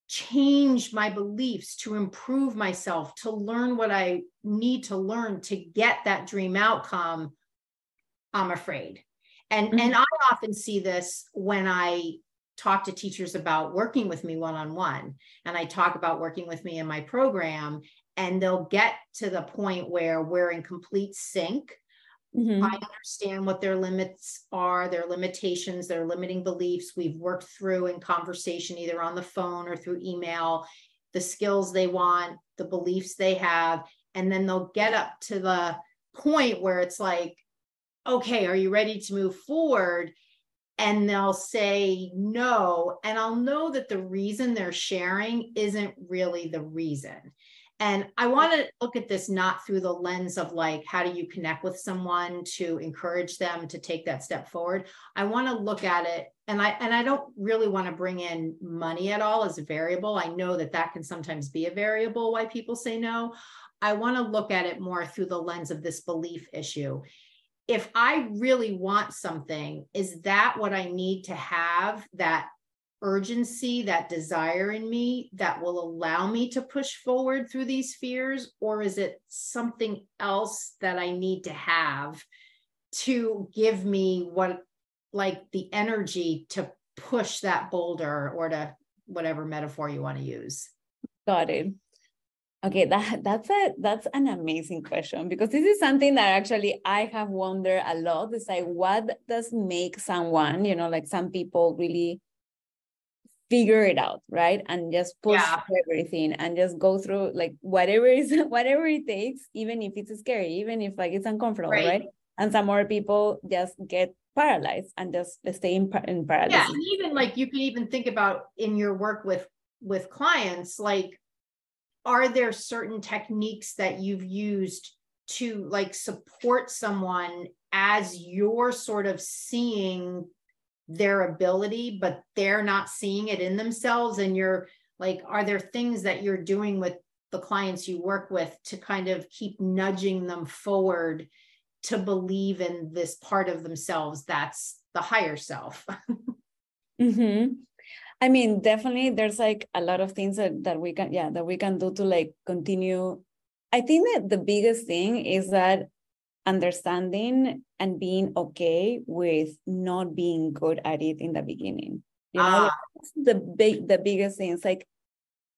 Speaker 1: change my beliefs, to improve myself, to learn what I need to learn to get that dream outcome, I'm afraid. And I often see this when I talk to teachers about working with me one-on-one, and I talk about working with me in my program, and they'll get to the point where we're in complete sync. I understand what their limits are, their limitations, their limiting beliefs. We've worked through in conversation, either on the phone or through email, the skills they want, the beliefs they have. And then they'll get up to the point where it's like, okay, are you ready to move forward? And they'll say no. And I'll know that the reason they're sharing isn't really the reason. And I want to look at this not through the lens of like, how do you connect with someone to encourage them to take that step forward? I want to look at it, and I don't really want to bring in money at all as a variable. I know that that can sometimes be a variable why people say no. I want to look at it more through the lens of this belief issue. If I really want something, is that what I need to have, that urgency, that desire in me that will allow me to push forward through these fears? Or is it something else that I need to have to give me what, like the energy to push that boulder, or to whatever metaphor you want to use?
Speaker 2: Got it. Okay, that's an amazing question, because this is something that actually I have wondered a lot. It's like, what does make someone, like some people really figure it out, right? And just push everything and just go through like whatever it takes, even if it's scary, even if like it's uncomfortable, right? And some more people just get paralyzed and just stay in paralysis.
Speaker 1: Yeah, and even like you can even think about in your work with clients, like, are there certain techniques that you've used to like support someone as you're sort of seeing their ability, but they're not seeing it in themselves? And you're like, are there things that you're doing with the clients you work with to kind of keep nudging them forward to believe in this part of themselves that's the higher self?
Speaker 2: Mm-hmm. I mean, definitely there's like a lot of things that we can do to like continue. I think that the biggest thing is that understanding and being okay with not being good at it in the beginning. Like, that's the biggest thing. It's like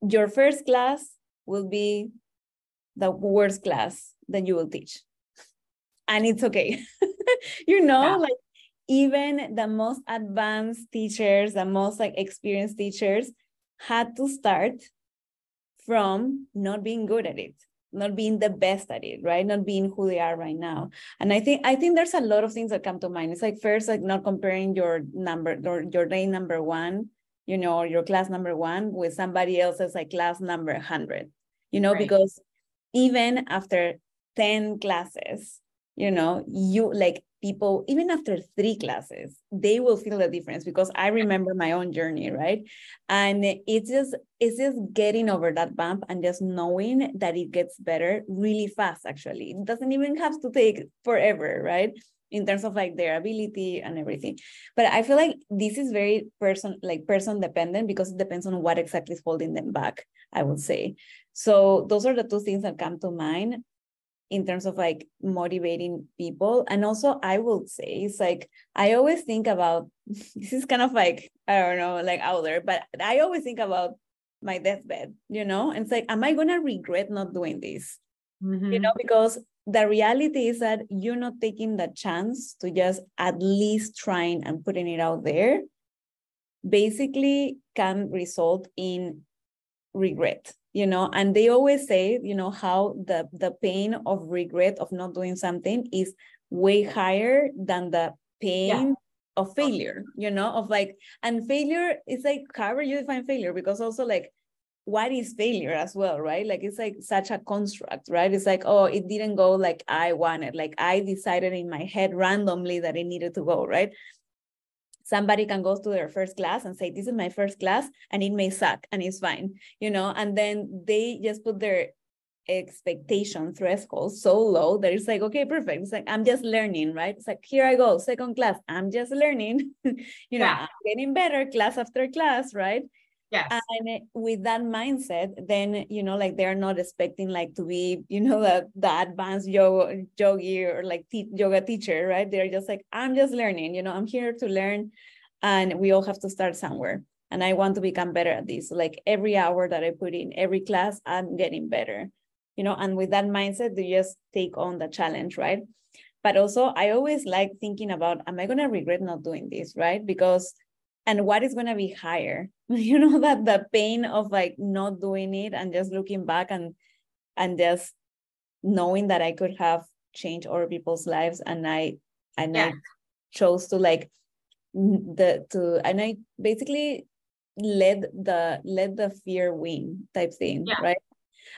Speaker 2: your first class will be the worst class that you will teach. And it's okay. Like even the most advanced teachers, the most like experienced teachers had to start from not being good at it, not being the best at it, right? Not being who they are right now. And I think there's a lot of things that come to mind. It's like, first, like not comparing your number or your day number one, or your class number one with somebody else's like class number 100, because even after 10 classes, you like people, even after 3 classes, they will feel the difference, because I remember my own journey, right? And it's just getting over that bump and just knowing that it gets better really fast. Actually, it doesn't even have to take forever, right? In terms of like their ability and everything. But I feel like this is very person dependent, because it depends on what exactly is holding them back, I would say. So those are the 2 things that come to mind in terms of like motivating people. And also I will say, it's like, I always think about, this is kind of like, I don't know, like out there, but I always think about my deathbed, and it's like, am I going to regret not doing this?
Speaker 1: Mm-hmm.
Speaker 2: Because the reality is that you're not taking the chance to just at least trying and putting it out there, basically can result in regret. And they always say, how the pain of regret of not doing something is way higher than the pain of failure, of like, and failure is like, however you define failure, because also like, what is failure as well, right? Like, it's like such a construct, right? It's like, oh, it didn't go like I wanted, like I decided in my head randomly that it needed to go, right? Somebody can go to their first class and say, this is my first class, and it may suck and it's fine, and then they just put their expectation threshold so low that it's like, okay, perfect. It's like, I'm just learning, right? It's like, here I go, second class, I'm just learning, I'm getting better class after class, right?
Speaker 1: Yes.
Speaker 2: And with that mindset, then, like they're not expecting like to be, the advanced yogi or like yoga teacher, right? They're just like, I'm just learning, I'm here to learn, and we all have to start somewhere. And I want to become better at this. Like every hour that I put in, every class, I'm getting better, and with that mindset, you just take on the challenge, right? But also, I always like thinking about, am I going to regret not doing this, right? Because, and what is going to be higher, that the pain of like not doing it and just looking back and just knowing that I could have changed other people's lives, and I chose to like and I basically let the fear win type thing, right?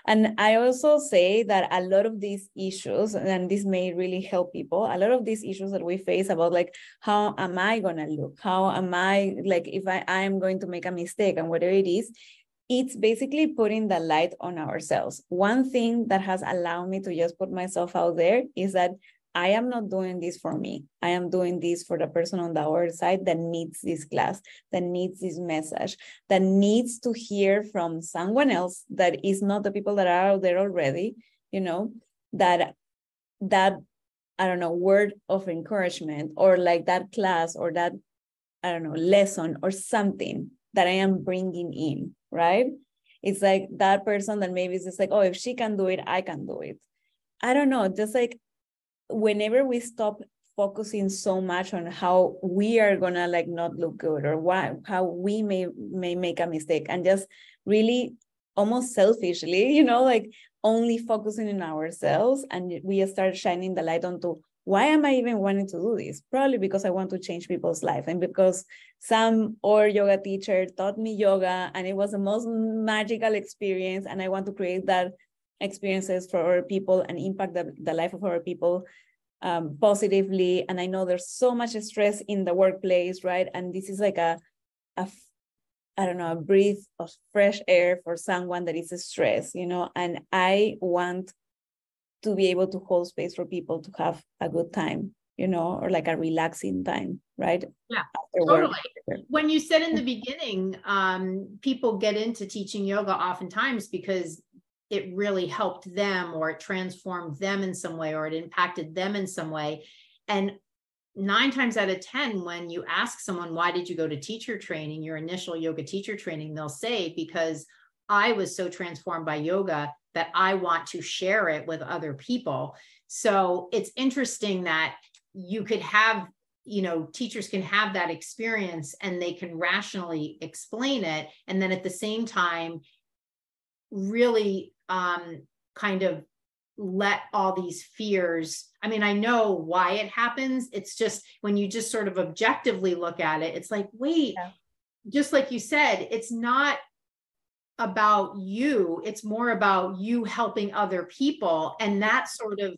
Speaker 2: And I also say that a lot of these issues, and this may really help people, a lot of these issues that we face about like, how am I going to look? How am I, like, if I am going to make a mistake and whatever it is, it's basically putting the light on ourselves. One thing that has allowed me to just put myself out there is that I am not doing this for me. I am doing this for the person on the other side that needs this class, that needs this message, that needs to hear from someone else that is not the people that are out there already, you know, that I don't know, word of encouragement, or like that class, or that, I don't know, lesson or something that I am bringing in, right? It's like that person that maybe is just like, oh, if she can do it, I can do it. I don't know, just like, whenever we stop focusing so much on how we are gonna like not look good, or how we may make a mistake, and just really almost selfishly, you know, like only focusing on ourselves, and we start shining the light onto, why am I even wanting to do this? Probably because I want to change people's life, and because some or yoga teacher taught me yoga and it was the most magical experience, and I want to create that experiences for our people and impact the life of our people positively. And I know there's so much stress in the workplace, right? And this is like a I don't know, a breath of fresh air for someone that is stressed, you know, and I want to be able to hold space for people to have a good time, you know, or like a relaxing time, right?
Speaker 1: Yeah,
Speaker 2: After
Speaker 1: totally.
Speaker 2: work.
Speaker 1: When you said in the beginning, people get into teaching yoga oftentimes because it really helped them, or it transformed them in some way, or it impacted them in some way. And 9 times out of 10, when you ask someone, why did you go to teacher training, your initial yoga teacher training, they'll say, because I was so transformed by yoga that I want to share it with other people. So it's interesting that you could have, you know, teachers can have that experience and they can rationally explain it. And then at the same time, really kind of let all these fears, I mean, I know why it happens. It's just when you just sort of objectively look at it, it's like, wait, just like you said, it's not about you. It's more about you helping other people. And that sort of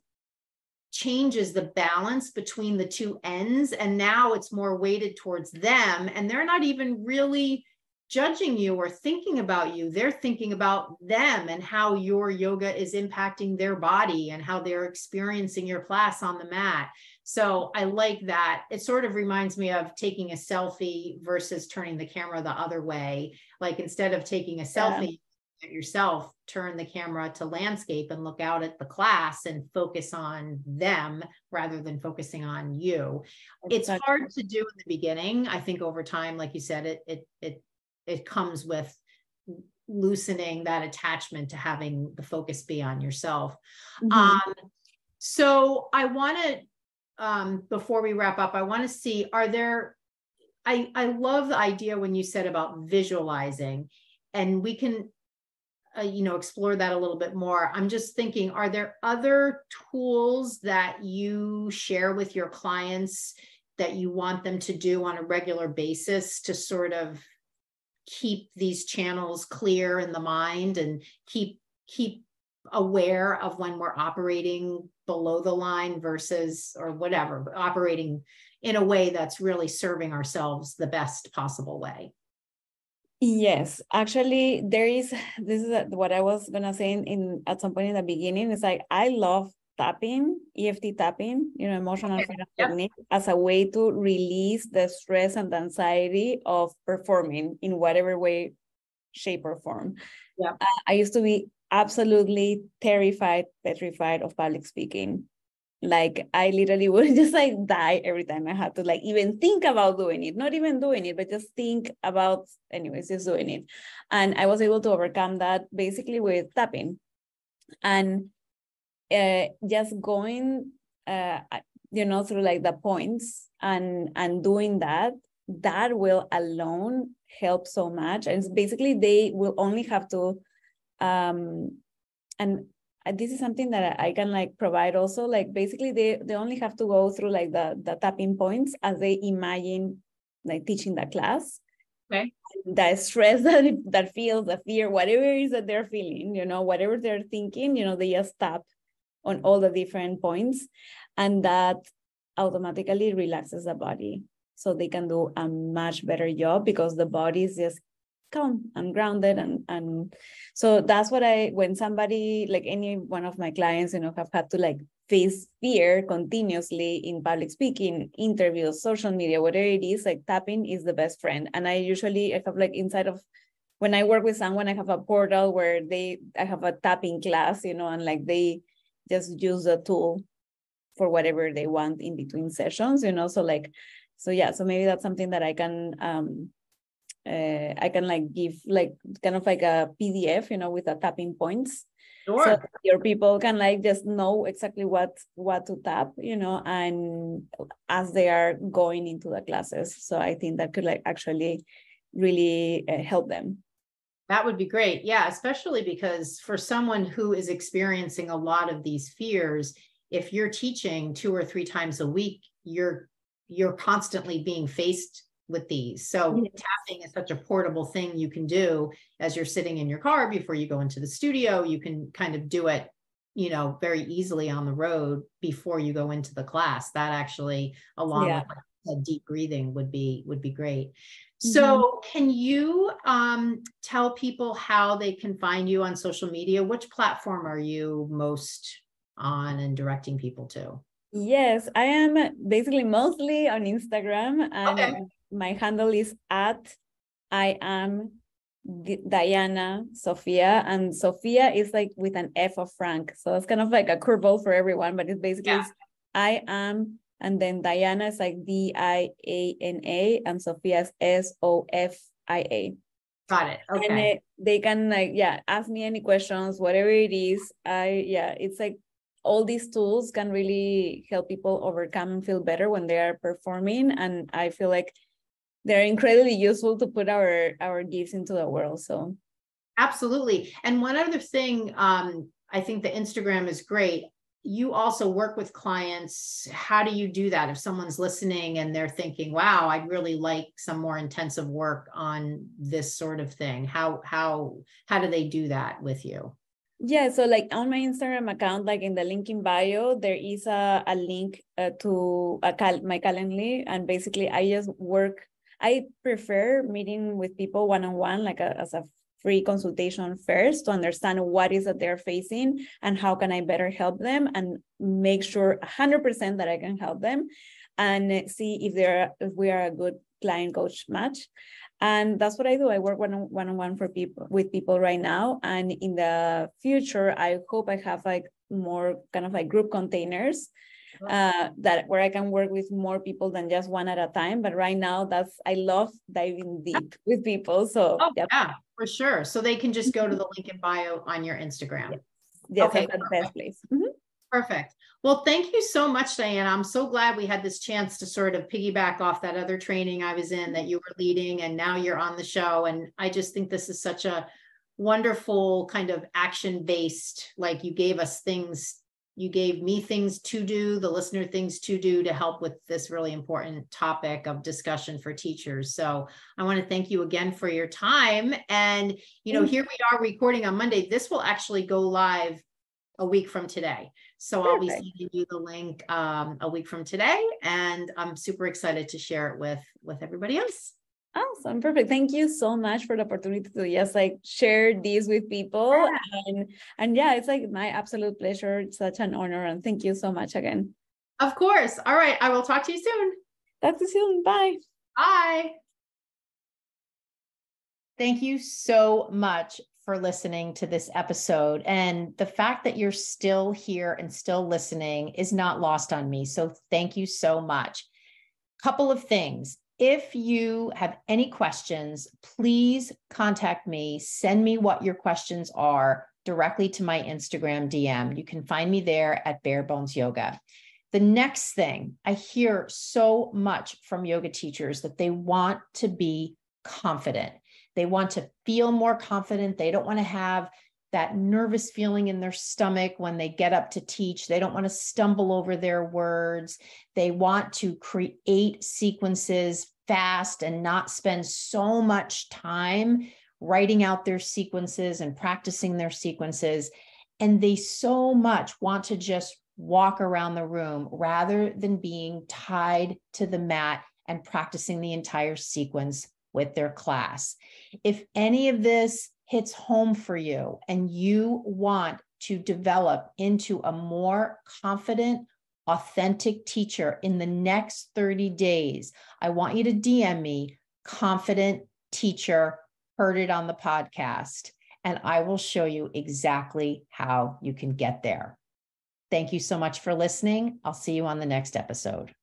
Speaker 1: changes the balance between the two ends. And now it's more weighted towards them. And they're not even really judging you or thinking about you. They're thinking about them and how your yoga is impacting their body and how they're experiencing your class on the mat. So I like that. It sort of reminds me of taking a selfie versus turning the camera the other way. Like instead of taking a selfie at yourself, turn the camera to landscape and look out at the class and focus on them rather than focusing on you. It's hard to do in the beginning. I think over time, like you said, it comes with loosening that attachment to having the focus be on yourself. So I want to, before we wrap up, I want to see, are there, I love the idea when you said about visualizing, and we can, you know, explore that a little bit more. I'm just thinking, are there other tools that you share with your clients that you want them to do on a regular basis to sort of keep these channels clear in the mind and keep aware of when we're operating below the line versus, or whatever, operating in a way that's really serving ourselves the best possible way?
Speaker 2: Yes, actually, this is what I was gonna say at some point in the beginning. It's like, I love tapping, EFT tapping, you know, emotional freedom technique, as a way to release the stress and anxiety of performing in whatever way, shape, or form. I used to be absolutely terrified, petrified of public speaking. Like, I literally would just like die every time I had to like even think about doing it, not even doing it, but just think about, anyways, just doing it. And I was able to overcome that basically with tapping. And just going, you know, through like the points and doing that will alone help so much. And it's basically, they will only have to, and this is something that I can like provide also, like basically they only have to go through like the tapping points as they imagine like teaching the class.
Speaker 1: Okay.
Speaker 2: The stress that feels, the fear, whatever it is that they're feeling, whatever they're thinking, they just tap on all the different points, and that automatically relaxes the body, so they can do a much better job because the body is just calm and grounded. And so that's what when somebody, like any one of my clients, have had to like face fear continuously in public speaking, interviews, social media, whatever it is, like tapping is the best friend. And I have like inside of, when I work with someone, I have a portal where I have a tapping class, and like they just use the tool for whatever they want in between sessions, so maybe that's something that I can like give like kind of like a PDF, with the tapping points.
Speaker 1: Sure.
Speaker 2: So your people can like just know exactly what to tap, and as they are going into the classes. So I think that could like actually really help them.
Speaker 1: That would be great. Yeah, especially because for someone who is experiencing a lot of these fears, if you're teaching 2 or 3 times a week, you're constantly being faced with these. So yes. Tapping is such a portable thing you can do as you're sitting in your car before you go into the studio. You can kind of do it, very easily on the road before you go into the class. That actually, along with like, deep breathing, would be great. So can you tell people how they can find you on social media? Which platform are you most on and directing people to?
Speaker 2: Yes, I am basically mostly on Instagram, and my handle is at I am Diana Sofia, and Sofia is like with an F of Frank. So it's kind of like a curveball for everyone, but it's basically I am, and then Diana is like Diana, and Sofia is Sofia.
Speaker 1: Got it. Okay.
Speaker 2: And they can like, ask me any questions, whatever it is. It's like all these tools can really help people overcome and feel better when they are performing. And I feel like they're incredibly useful to put our gifts into the world. So
Speaker 1: absolutely. And one other thing, I think the Instagram is great. You also work with clients. How do you do that? If someone's listening and they're thinking, wow, I'd really like some more intensive work on this sort of thing. How do they do that with you?
Speaker 2: Yeah, so like on my Instagram account, like in the link in bio, there is a link to my Calendly, and basically I prefer meeting with people one-on-one, like as a free consultation first, to understand what is that they're facing and how can I better help them, and make sure 100% that I can help them, and see if we are a good client coach match. And that's what I do. I work one-on-one with people right now. And in the future, I hope I have like more kind of like group containers where I can work with more people than just one at a time. But right now, I love diving deep with people. So
Speaker 1: yeah, for sure. So they can just go to the link in bio on your Instagram.
Speaker 2: Yes, okay, that's the best place.
Speaker 1: Perfect. Well, thank you so much, Diana. I'm so glad we had this chance to sort of piggyback off that other training I was in that you were leading, and now you're on the show. And I just think this is such a wonderful kind of action-based, like you gave me things to do, the listener things to do to help with this really important topic of discussion for teachers. So I want to thank you again for your time. And, here we are recording on Monday. This will actually go live a week from today. So I'll be sending you the link a week from today, and I'm super excited to share it with everybody else.
Speaker 2: Awesome. Perfect. Thank you so much for the opportunity to just like share these with people. And it's like my absolute pleasure. It's such an honor. And thank you so much again.
Speaker 1: Of course. All right. I will talk to you soon.
Speaker 2: Talk to you soon. Bye.
Speaker 1: Bye. Thank you so much for listening to this episode. And the fact that you're still here and still listening is not lost on me. So thank you so much. Couple of things. If you have any questions, please contact me. Send me what your questions are directly to my Instagram DM. You can find me there at Bare Bones Yoga. The next thing, I hear so much from yoga teachers that they want to be confident. They want to feel more confident. They don't want to have that nervous feeling in their stomach when they get up to teach. They don't want to stumble over their words. They want to create sequences fast and not spend so much time writing out their sequences and practicing their sequences. And they so much want to just walk around the room rather than being tied to the mat and practicing the entire sequence with their class. If any of this hits home for you and you want to develop into a more confident, authentic teacher in the next 30 days, I want you to DM me, confident teacher, heard it on the podcast, and I will show you exactly how you can get there. Thank you so much for listening. I'll see you on the next episode.